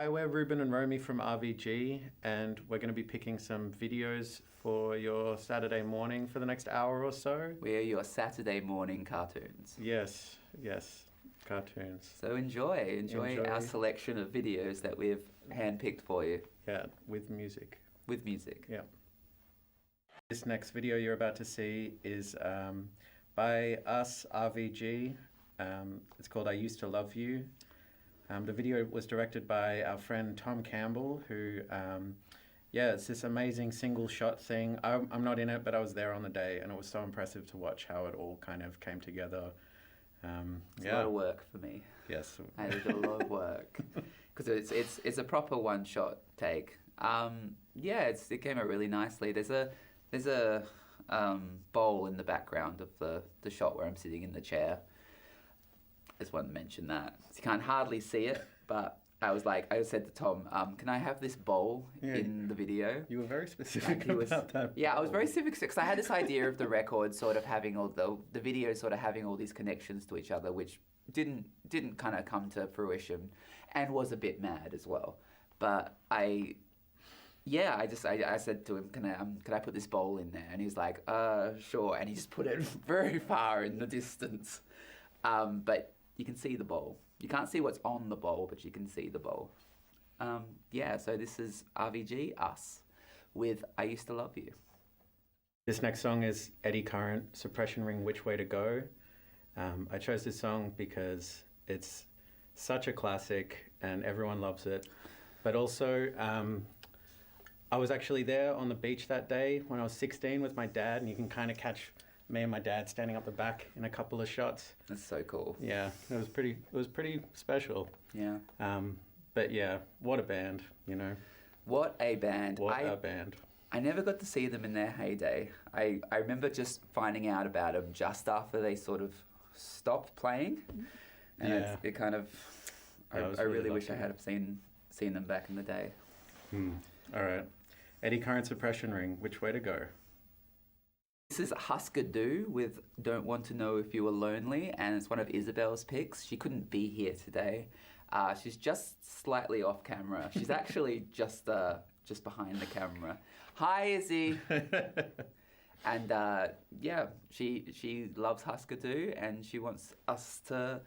Hi, we're Reuben and Romy from RVG, and we're going to be picking some videos for your Saturday morning for the next hour or so. We're your Saturday morning cartoons. Yes, cartoons. So enjoy our selection of videos that we've handpicked for you. Yeah, with music. With music. Yeah. This next video you're about to see is by us, RVG. It's called I Used to Love You. The video was directed by our friend Tom Campbell, who, it's this amazing single shot thing. I'm not in it, but I was there on the day, and it was so impressive to watch how it all kind of came together. It's a lot of work for me. Yes. I did a lot of work because it's a proper one-shot take. It came out really nicely. There's a bowl in the background of the shot where I'm sitting in the chair. I just wanted to mention that. So you can't hardly see it, but I said to Tom, can I have this bowl in the video? You were very specific about that. Yeah, I was very specific because I had this idea of the record sort of having all the video sort of having all these connections to each other, which didn't kind of come to fruition, and was a bit mad as well. But I said to him, can I put this bowl in there? And he's like, sure. And he just put it very far in the distance. But you can see the bowl. You can't see what's on the bowl, but you can see the bowl. So this is RVG, us, with I Used to Love You. This next song is Eddy Current, Suppression Ring, Which Way to Go. I chose this song because it's such a classic and everyone loves it. But also, I was actually there on the beach that day when I was 16 with my dad, and you can kind of catch me and my dad standing up the back in a couple of shots. That's so cool. Yeah, it was pretty special. Yeah. But yeah, what a band, you know. What a band. What a band. I never got to see them in their heyday. I remember just finding out about them just after they sort of stopped playing. And it kind of, I really wish I had seen them back in the day. All right. Eddy Current, Suppression Ring, Which Way to Go. This is Husker with Don't Want to Know If You Were Lonely, and it's one of Isabel's picks. She couldn't be here today. She's just slightly off camera. She's actually just behind the camera. Hi, Izzy. And she loves Husker and she wants us to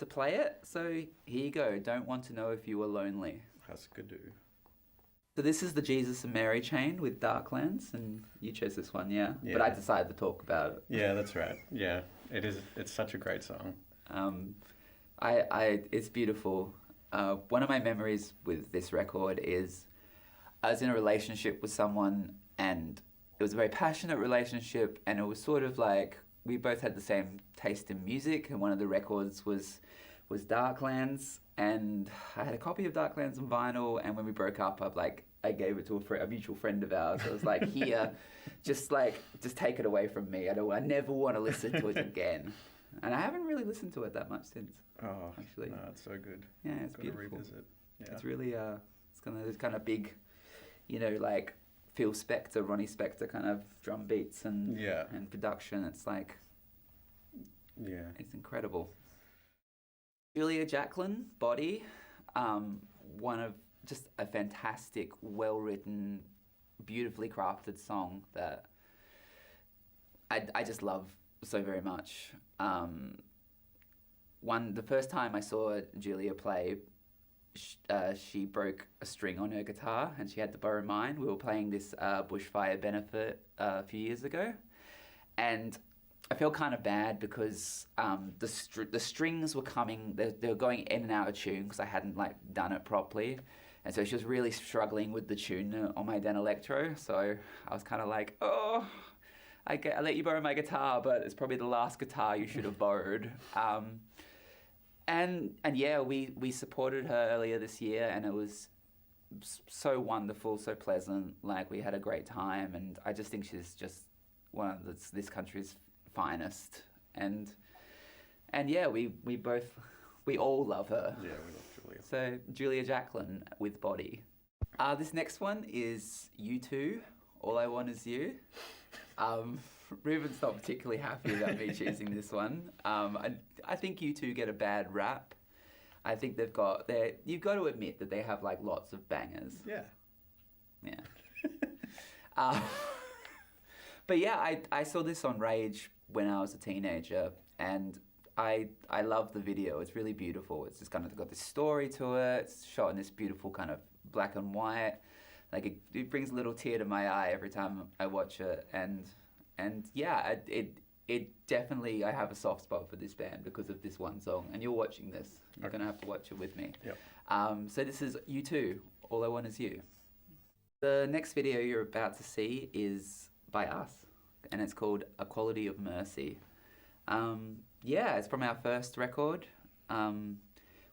play it. So here you go. Don't Want to Know If You Were Lonely. Husker. So this is the Jesus and Mary chain with Darklands, and you chose this one, yeah? But I decided to talk about it. Yeah, that's right. Yeah, it is. It's such a great song. It's beautiful. One of my memories with this record is I was in a relationship with someone, and it was a very passionate relationship, and it was sort of like we both had the same taste in music, and one of the records was Darklands, and I had a copy of Darklands on vinyl, and when we broke up, I gave it to a mutual friend of ours. I was like, here, just take it away from me. I never want to listen to it again. And I haven't really listened to it that much since. Oh, actually. No, it's so good. Yeah, it's beautiful. Revisit. Yeah. It's really, it's kind of big, like Phil Spector, Ronnie Spector kind of drum beats and production. It's like, it's incredible. Julia Jacklin, Body, one of just a fantastic, well-written, beautifully crafted song that I just love so very much. The first time I saw Julia play, she broke a string on her guitar and she had to borrow mine. We were playing this bushfire benefit a few years ago, and I felt kind of bad because the strings were coming, they were going in and out of tune because I hadn't done it properly, and so she was really struggling with the tune on my Den Electro. So I was kind of like, I let you borrow my guitar, but it's probably the last guitar you should have borrowed. We supported her earlier this year, and it was so wonderful, so pleasant. We had a great time, and I just think she's just one of this country's finest, and we all love her. Yeah, we love Julia. So Julia Jacklin with Body. This next one is U2, All I Want Is You. Reuben's not particularly happy about me choosing this one. I think U2 get a bad rap. I think you've got to admit that they have like lots of bangers. Yeah. But yeah, I saw this on Rage when I was a teenager, and I love the video. It's really beautiful. It's just kind of got this story to it. It's shot in this beautiful kind of black and white. Like it brings a little tear to my eye every time I watch it, and yeah, it definitely, I have a soft spot for this band because of this one song. And you're watching this. You're gonna have to watch it with me. Yep. So this is U2. All I Want Is You. The next video you're about to see is by us, and it's called A Quality of Mercy. Yeah, it's from our first record.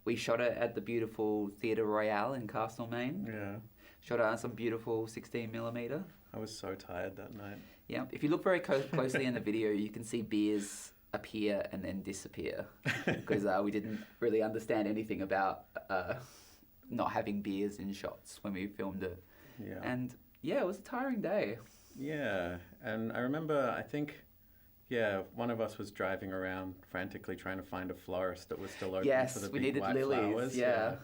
We shot it at the beautiful Theatre Royale in Castlemaine. Yeah. Shot it on some beautiful 16mm. I was so tired that night. Yeah, if you look very closely in the video, you can see beers appear and then disappear because we didn't really understand anything about not having beers in shots when we filmed it. Yeah. And yeah, it was a tiring day. Yeah, and I remember, I think, one of us was driving around frantically trying to find a florist that was still open for the we big needed white lilies. flowers. Yeah.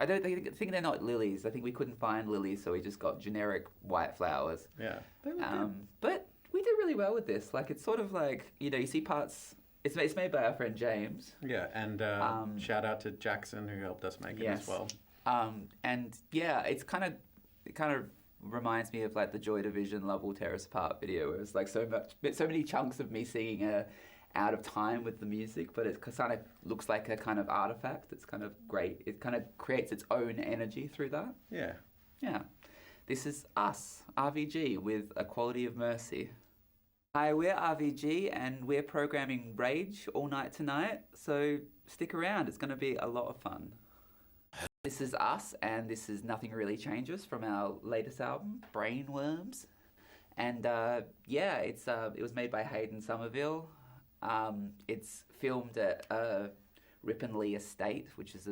I think they're not lilies. I think we couldn't find lilies, so we just got generic white flowers. Yeah. But we did really well with this. Like, it's sort of like, you see parts. It's made by our friend James. Yeah, and shout out to Jackson who helped us make it as well. And yeah, it kind of reminds me of like the Joy Division Love Will Tear Us Apart video, where it's like so many chunks of me singing out of time with the music, but it kind of looks like a kind of artifact. It's kind of great. It kind of creates its own energy through that. Yeah. Yeah. This is us, RVG, with A Quality of Mercy. Hi, we're RVG, and we're programming Rage all night tonight, so stick around. It's going to be a lot of fun. This is us, and this is Nothing Really Changes from our latest album, Brainworms. And it was made by Hayden Somerville. It's filmed at Ripponlea Estate, which is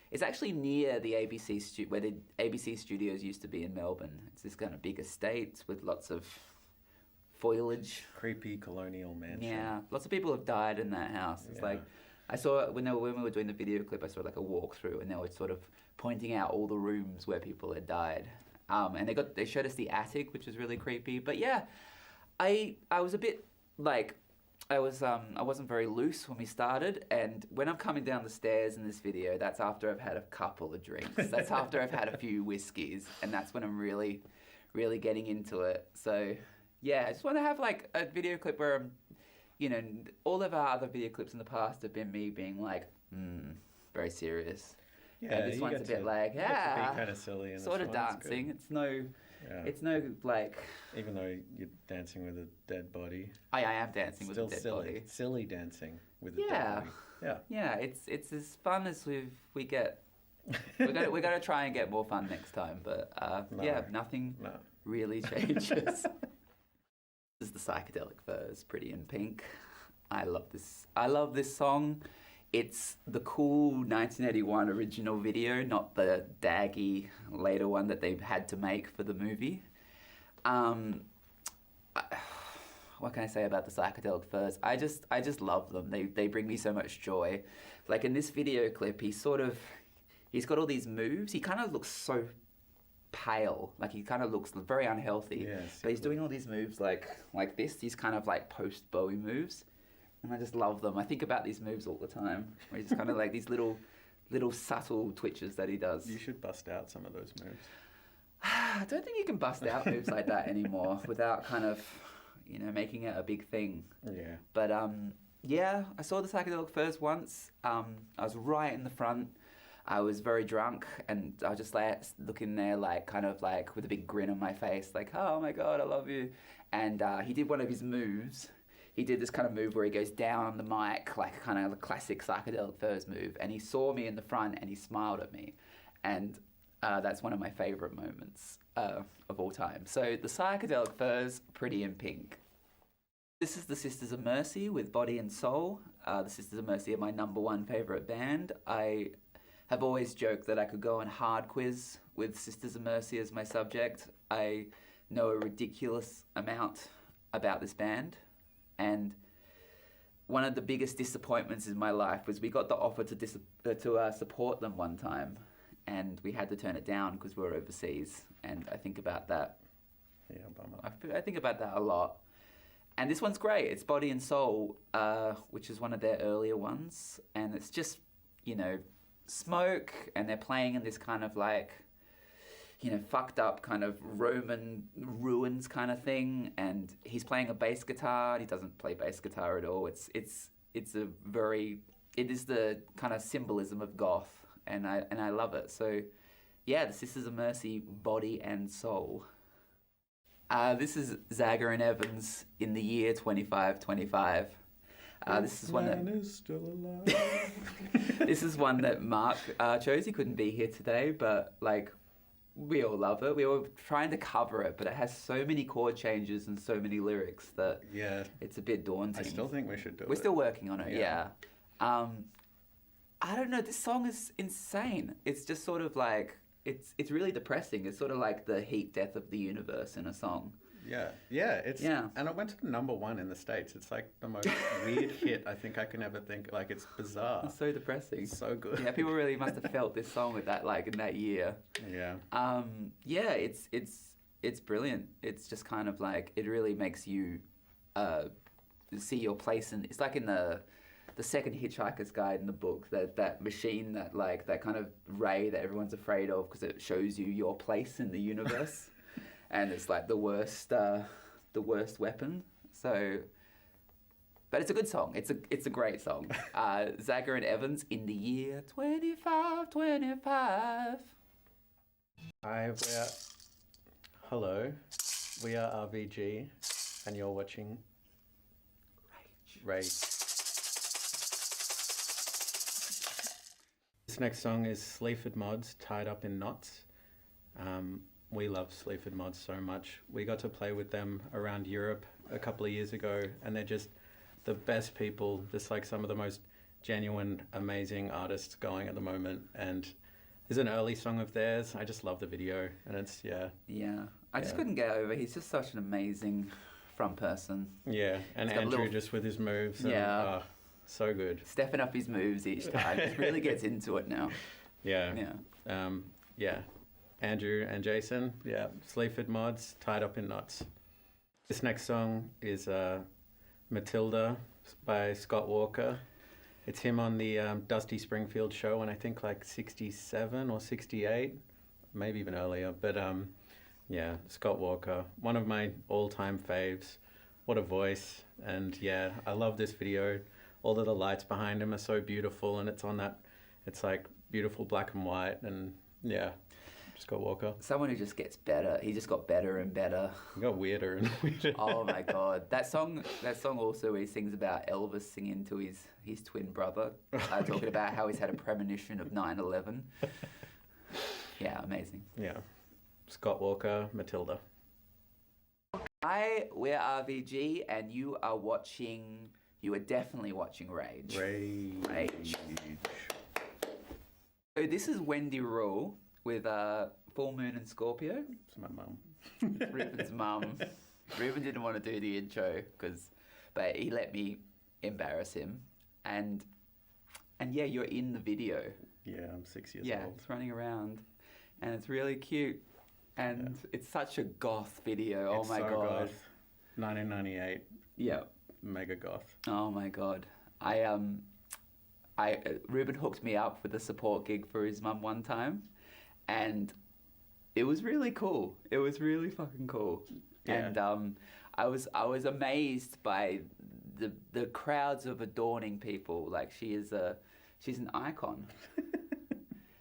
it's actually near the ABC where the ABC studios used to be in Melbourne. It's this kind of big estate with lots of foliage. Creepy colonial mansion. Yeah, lots of people have died in that house. It's like, I saw when we were doing the video clip, I saw like a walkthrough, and they were sort of pointing out all the rooms where people had died. And they showed us the attic, which was really creepy. But yeah, I was a bit like, I wasn't very loose when we started, and when I'm coming down the stairs in this video, that's after I've had a couple of drinks. That's after I've had a few whiskeys, and that's when I'm really, really getting into it. So yeah, I just want to have like a video clip where I'm, all of our other video clips in the past have been me being like, very serious. Yeah, and this one's a bit like, be kind of silly in sort this of one. dancing. It's no like. Even though you're dancing with a dead body. I am dancing with a dead silly. body. Silly dancing with a dead body. Yeah. Yeah, it's as fun as we get. We're gonna try and get more fun next time, but nothing really changes. This is the Psychedelic Furs, Pretty in Pink. I love this song. It's the cool 1981 original video, not the daggy later one that they had to make for the movie. What can I say about the Psychedelic Furs? I just love them. They bring me so much joy. Like in this video clip, he's got all these moves. He kind of looks so pale, like he kind of looks very unhealthy. Yes, but he's doing all these moves like this. These kind of like post Bowie moves. And I just love them. I think about these moves all the time. Where he's just kind of like these little subtle twitches that he does. You should bust out some of those moves. I don't think you can bust out moves like that anymore without kind of, making it a big thing. Yeah. But I saw the Psychedelic Furs once. I was right in the front. I was very drunk, and I was just like looking there, like kind of like with a big grin on my face, like, oh my God, I love you. And he did one of his moves. He did this kind of move where he goes down on the mic, like kind of a classic Psychedelic Furs move. And he saw me in the front and he smiled at me. And that's one of my favorite moments of all time. So the Psychedelic Furs, Pretty in Pink. This is the Sisters of Mercy with Body and Soul. The Sisters of Mercy are my #1 favorite band. I have always joked that I could go on hard quiz with Sisters of Mercy as my subject. I know a ridiculous amount about this band, and one of the biggest disappointments in my life was we got the offer to support them one time, and we had to turn it down because we were overseas. And I think about that. Yeah, bummer. I think about that a lot. And this one's great. It's Body and Soul, which is one of their earlier ones, and it's just, you know, smoke, and they're playing in this kind of like, you know, fucked up kind of Roman ruins kind of thing, and he's playing a bass guitar, and he doesn't play bass guitar at all. It is the kind of symbolism of goth, and I love it. So, yeah, the Sisters of Mercy, Body and Soul. This is Zager and Evans in the year 2525. This is one that is still alive. This is one that Mark chose. He couldn't be here today, but like, we all love it. We were trying to cover it, but it has so many chord changes and so many lyrics that it's a bit daunting. I still think we should do it. We're still working on it, yeah. I don't know, this song is insane. It's just sort of like, it's really depressing. It's sort of like the heat death of the universe in a song. Yeah, and it went to #1 in the States. It's like the most weird hit I think I can ever think. Like, it's bizarre. It's so depressing. It's so good. Yeah, people really must have felt this song with that, like, in that year. Yeah. Yeah, it's brilliant. It's just kind of like, it really makes you see your place in. It's like in the second Hitchhiker's Guide in the book, that machine, that kind of ray that everyone's afraid of because it shows you your place in the universe. And it's like the worst weapon. So, but it's a good song. It's a great song. Zager and Evans in the year 2525. Hello, we are RVG, and you're watching Rage. This next song is Sleaford Mods, Tied Up in Nottz. We love Sleaford Mods so much. We got to play with them around Europe a couple of years ago, and they're just the best people, just like some of the most genuine, amazing artists going at the moment. And it's an early song of theirs. I just love the video, and it's, Yeah, I just couldn't get over. He's just such an amazing front person. Yeah, and Andrew just with his moves. And, so good. Stepping up his moves each time. He really gets into it now. Yeah. Andrew and Jason, Sleaford Mods, Tied Up in Nottz. This next song is Mathilde by Scott Walker. It's him on the Dusty Springfield show in I think like 67 or 68, maybe even earlier. But Scott Walker, one of my all-time faves. What a voice. And yeah, I love this video. All of the lights behind him are so beautiful, and it's like beautiful black and white, and yeah. Scott Walker. Someone who just gets better. He just got better and better. He got weirder and weirder. Oh my God. That song also, he sings about Elvis singing to his twin brother, talking about how he's had a premonition of 9/11. Yeah, amazing. Yeah. Scott Walker, Mathilde. Hi, we're RVG, and you are definitely watching Rage. Rage. So this is Wendy Rule with Full Moon and Scorpio. It's my mum. Reuben's mum. Reuben didn't want to do the intro, but he let me embarrass him. And yeah, you're in the video. Yeah, I'm 6 years old. Yeah, it's running around, and it's really cute. And it's such a goth video. It's oh my so God. Goth. 1998. Yeah. Mega goth. Oh my God. Reuben hooked me up with a support gig for his mum one time, and it was really cool. It was really fucking cool. Yeah. And I was amazed by the crowds of adoring people. Like, she's an icon.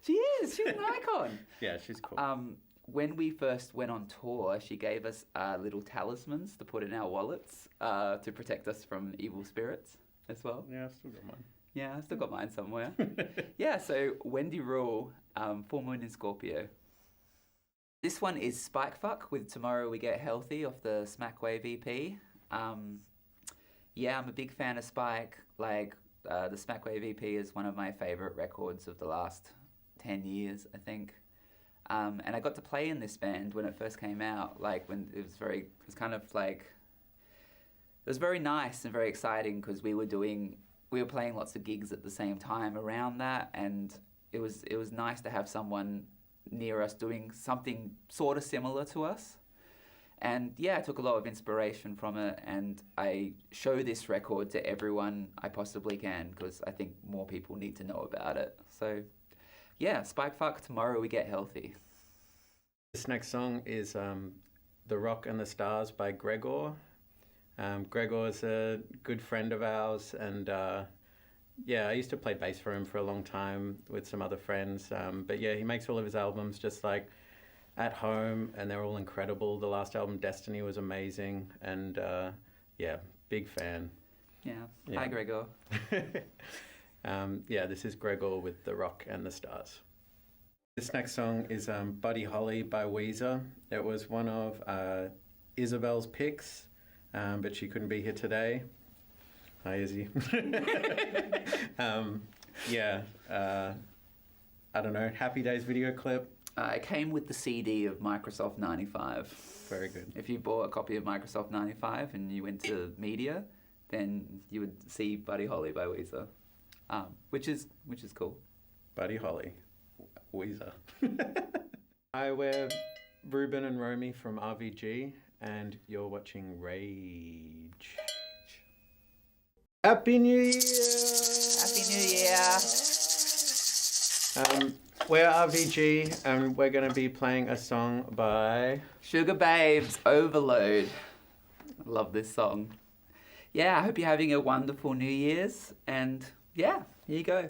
She's an icon. Yeah, she's cool. When we first went on tour, she gave us little talismans to put in our wallets to protect us from evil spirits as well. Yeah, I've still got mine. Yeah, I've still got mine somewhere. Yeah, so Wendy Rule, Full Moon in Scorpio. This one is Spike Fuck with Tomorrow We Get Healthy off the Smackwave EP. Yeah, I'm a big fan of Spike. Like, the Smackwave EP is one of my favourite records of the last 10 years, I think. And I got to play in this band when it first came out. Like, when it was kind of like, was very nice and very exciting because we were playing lots of gigs at the same time around that, and it was nice to have someone near us doing something sort of similar to us. And yeah, I took a lot of inspiration from it, and I show this record to everyone I possibly can because I think more people need to know about it. So yeah, Spike Fuck, Tomorrow We Get Healthy. This next song is The Rock and the Stars by Gregor. Gregor is a good friend of ours, and yeah, I used to play bass for him for a long time with some other friends. But yeah, he makes all of his albums just like at home, and they're all incredible. The last album, Destiny, was amazing, and yeah, big fan. Yeah. Hi, Gregor. Yeah, this is Gregor with The Rock and the Stars. This next song is Buddy Holly by Weezer. It was one of Isabel's picks, but she couldn't be here today. Hi, Izzy. Yeah, I don't know, Happy Days video clip. It came with the CD of Microsoft 95. Very good. If you bought a copy of Microsoft 95 and you went to media, then you would see Buddy Holly by Weezer, which is cool. Buddy Holly, Weezer. Hi, we're Reuben and Romy from RVG, and you're watching Rage. Happy New Year! Happy New Year! We're RVG, and we're going to be playing a song by Sugababes, Overload. I love this song. Yeah, I hope you're having a wonderful New Year's, and yeah, here you go.